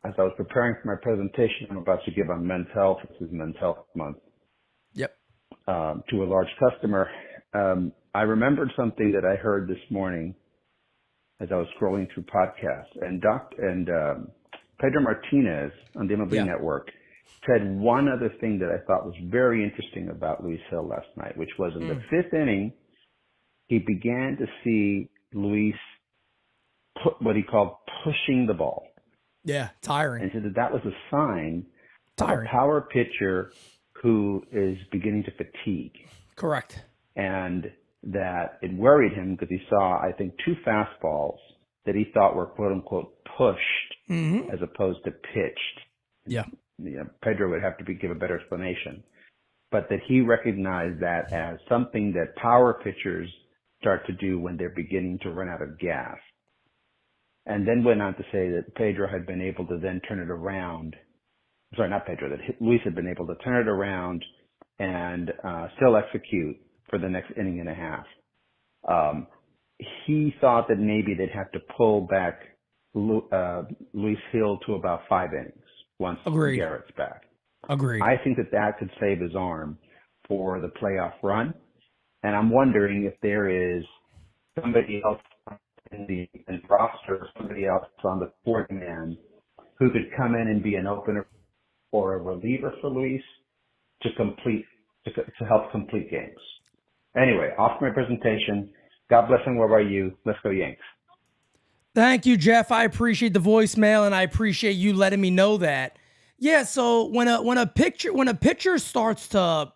As I was preparing for my presentation I'm about to give on Men's Health, this is Men's Health Month. Yep. To a large customer. I remembered something that I heard this morning as I was scrolling through podcasts. And Pedro Martinez on the MLB Network said one other thing that I thought was very interesting about Luis Hill last night, which was in the fifth inning, he began to see Luis what he called pushing the ball. Yeah, tiring. And said that was a sign of a power pitcher who is beginning to fatigue. Correct. And that it worried him because he saw, I think, 2 fastballs that he thought were quote-unquote pushed as opposed to pitched. Yeah. Pedro would have to give a better explanation. But that he recognized that as something that power pitchers start to do when they're beginning to run out of gas. And then went on to say that Pedro had been able to then turn it around. Sorry, not Pedro, that Luis had been able to turn it around and still execute for the next inning and a half. He thought that maybe they'd have to pull back Luis Hill to about 5 innings once Gerrit's back. Agreed. I think that could save his arm for the playoff run. And I'm wondering if there is somebody else in the roster, somebody else on the fourth man who could come in and be an opener or a reliever for Luis to help complete games. Anyway, off my presentation. God bless and where are you? Let's go Yanks. Thank you, Jeff. I appreciate the voicemail and I appreciate you letting me know that. Yeah, so when a pitcher starts to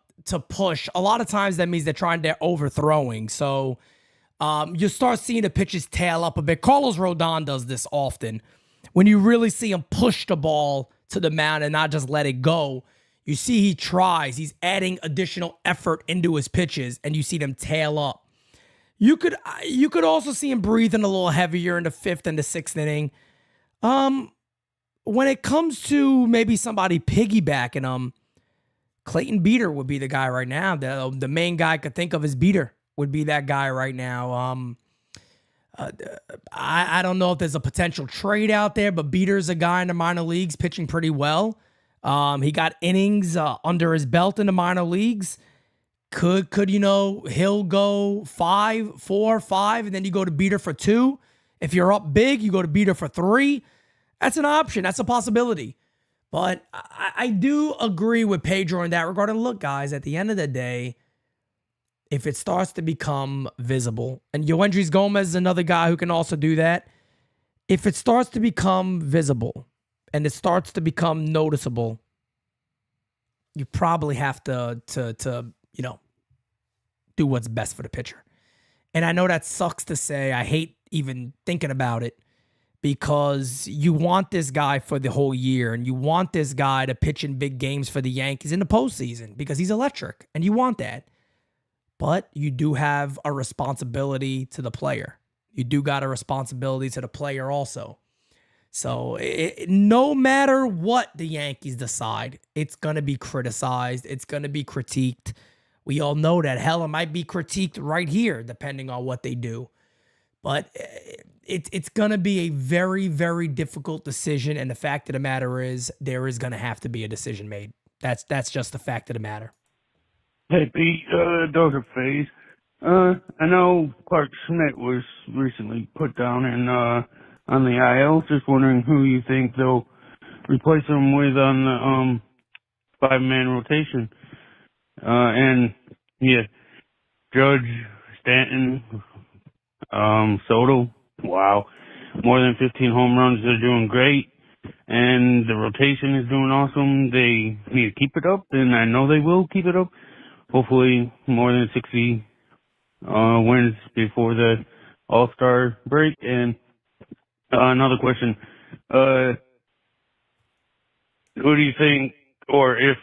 push, a lot of times that means they're overthrowing. So you start seeing the pitches tail up a bit. Carlos Rodon does this often. When you really see him push the ball to the mound and not just let it go, you see he tries. He's adding additional effort into his pitches, and you see them tail up. You could also see him breathing a little heavier in the 5th and the 6th inning. When it comes to maybe somebody piggybacking him, Clayton Beeter would be the guy right now. The main guy I could think of is Beeter would be that guy right now. I don't know if there's a potential trade out there, but Beeter's a guy in the minor leagues pitching pretty well. He got innings under his belt in the minor leagues. Could Hill go 4, 5, and then you go to Beeter for 2. If you're up big, you go to Beeter for 3. That's an option. That's a possibility. But I do agree with Pedro in that regard. And look, guys, at the end of the day, if it starts to become visible, and Yoendrys Gomez is another guy who can also do that. If it starts to become visible and it starts to become noticeable, you probably have to do what's best for the pitcher. And I know that sucks to say. I hate even thinking about it because you want this guy for the whole year and you want this guy to pitch in big games for the Yankees in the postseason because he's electric and you want that. But you do have a responsibility to the player. You do got a responsibility to the player also. So no matter what the Yankees decide, it's going to be criticized. It's going to be critiqued. We all know that. Hell, it might be critiqued right here, depending on what they do. But it's going to be a very, very difficult decision. And the fact of the matter is, there is going to have to be a decision made. That's just the fact of the matter. Hey, Pete, Dr. Faze. I know Clark Schmidt was recently put down on the IL. Just wondering who you think they'll replace him with on the 5-man rotation. And yeah, Judge, Stanton, Soto, wow. More than 15 home runs. They're doing great. And the rotation is doing awesome. They need to keep it up, and I know they will keep it up. Hopefully more than 60 wins before the All-Star break. And another question. Who do you think, or if,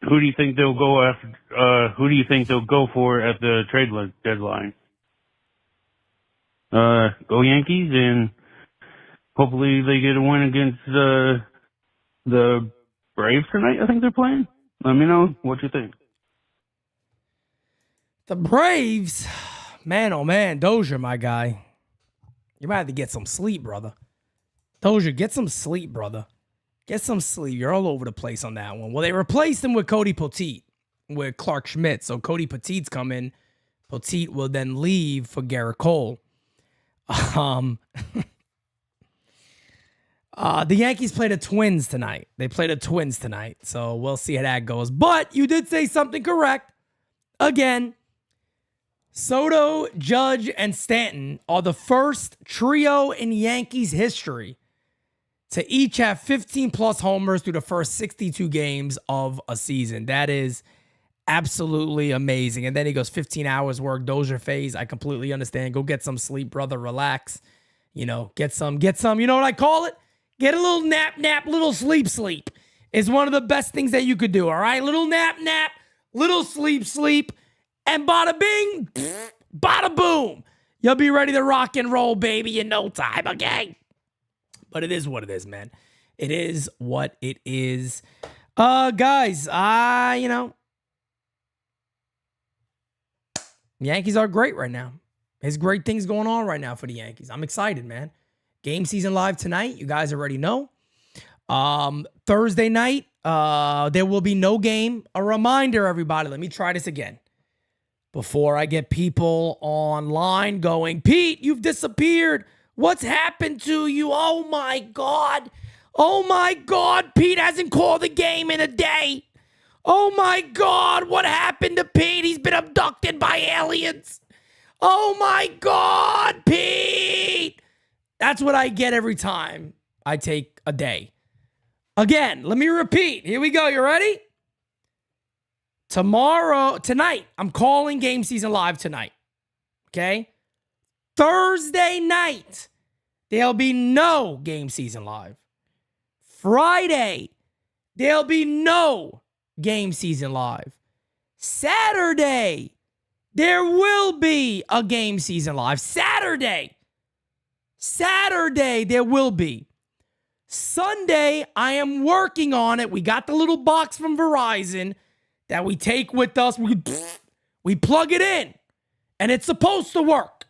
who do you think they'll go after, who do you think they'll go for at the trade deadline? Go Yankees, and hopefully they get a win against the Braves tonight. I think they're playing. Let me know what you think. The Braves, man, oh man, Dozier, my guy. You might have to get some sleep, brother. Dozier, get some sleep, brother. Get some sleep. You're all over the place on that one. Well, they replaced him with Cody Poteet, with Clark Schmidt. So Cody Poteet's coming. Poteet will then leave for Gerrit Cole. The Yankees play the Twins tonight. So we'll see how that goes. But you did say something correct. Again, Soto, Judge, and Stanton are the first trio in Yankees history to each have 15-plus homers through the first 62 games of a season. That is absolutely amazing. And then he goes 15 hours work, Dozier phase. I completely understand. Go get some sleep, brother. Relax. You know, get some, you know what I call it? Get a little nap, little sleep. Is one of the best things that you could do, all right? Little nap, little sleep, and bada bing, bada boom. You'll be ready to rock and roll, baby, in no time, okay? But it is what it is, man. It is what it is. Guys, Yankees are great right now. There's great things going on right now for the Yankees. I'm excited, man. Game season live tonight. You guys already know. Thursday night, there will be no game. A reminder, everybody. Let me try this again. Before I get people online going, Pete, you've disappeared. What's happened to you? Oh, my God. Pete hasn't called a game in a day. Oh, my God. What happened to Pete? He's been abducted by aliens. Oh, my God, Pete. That's what I get every time I take a day. Again, let me repeat. Here we go. You ready? Tonight, I'm calling game season live tonight. Okay? Thursday night, there'll be no game season live. Friday, there'll be no game season live. Saturday, there will be a game season live. Saturday, there will be. Sunday, I am working on it. We got the little box from Verizon that we take with us. We plug it in, and it's supposed to work.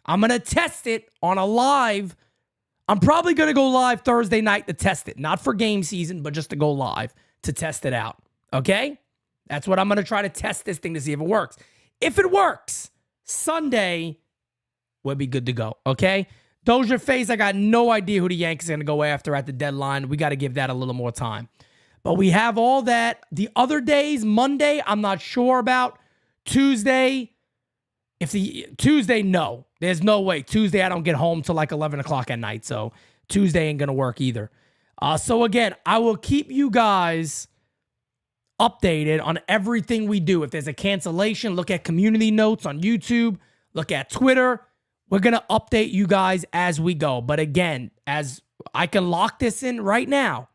I'm going to test it on a live. I'm probably going to go live Thursday night to test it. Not for game season, but just to go live to test it out. Okay? That's what I'm going to try to test this thing to see if it works. If it works, Sunday, we'll be good to go. Okay? Dozier phase, I got no idea who the Yankees are going to go after at the deadline. We got to give that a little more time. But we have all that. The other days, Monday, I'm not sure about. Tuesday, no. There's no way. Tuesday, I don't get home till like 11 o'clock at night. So Tuesday ain't going to work either. So again, I will keep you guys updated on everything we do. If there's a cancellation, look at community notes on YouTube. Look at Twitter. We're going to update you guys as we go. But again, as I can lock this in right now,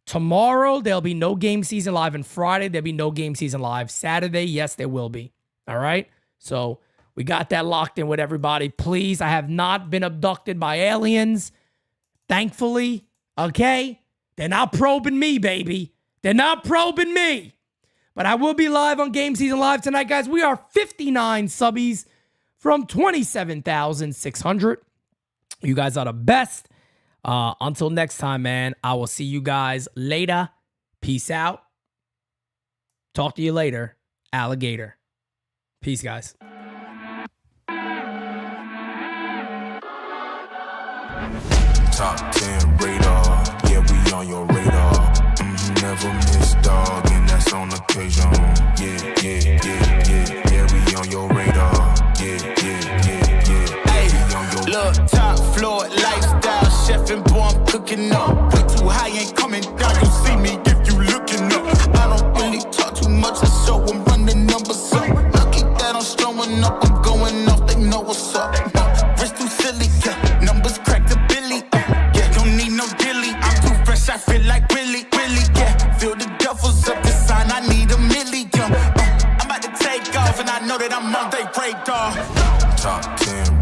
tomorrow, there'll be no game season live. And Friday, there'll be no game season live. Saturday, yes, there will be. All right? So we got that locked in with everybody. Please, I have not been abducted by aliens. Thankfully, okay? They're not probing me, baby. They're not probing me. But I will be live on Game Season Live tonight, guys. We are 59 subbies from 27,600. You guys are the best. Until next time, man, I will see you guys later. Peace out. Talk to you later, alligator. Peace, guys. Top 10 radar, yeah, we on your radar. Never miss, dog, and that's on occasion. Look, top floor, lifestyle, chef and boy, I'm cooking up. Way too high, ain't coming down, you see me if you looking up. I don't really talk too much, so I'm running numbers up. Lucky that I'm showing up, I'm going off, they know what's up. Wrist too silly, yeah. Numbers crack the billy, yeah. Don't need no dilly, I'm too fresh, I feel like really, yeah. Feel the duffels up the sign, I need a million. I'm about to take off, and I know that I'm on they radar. Top 10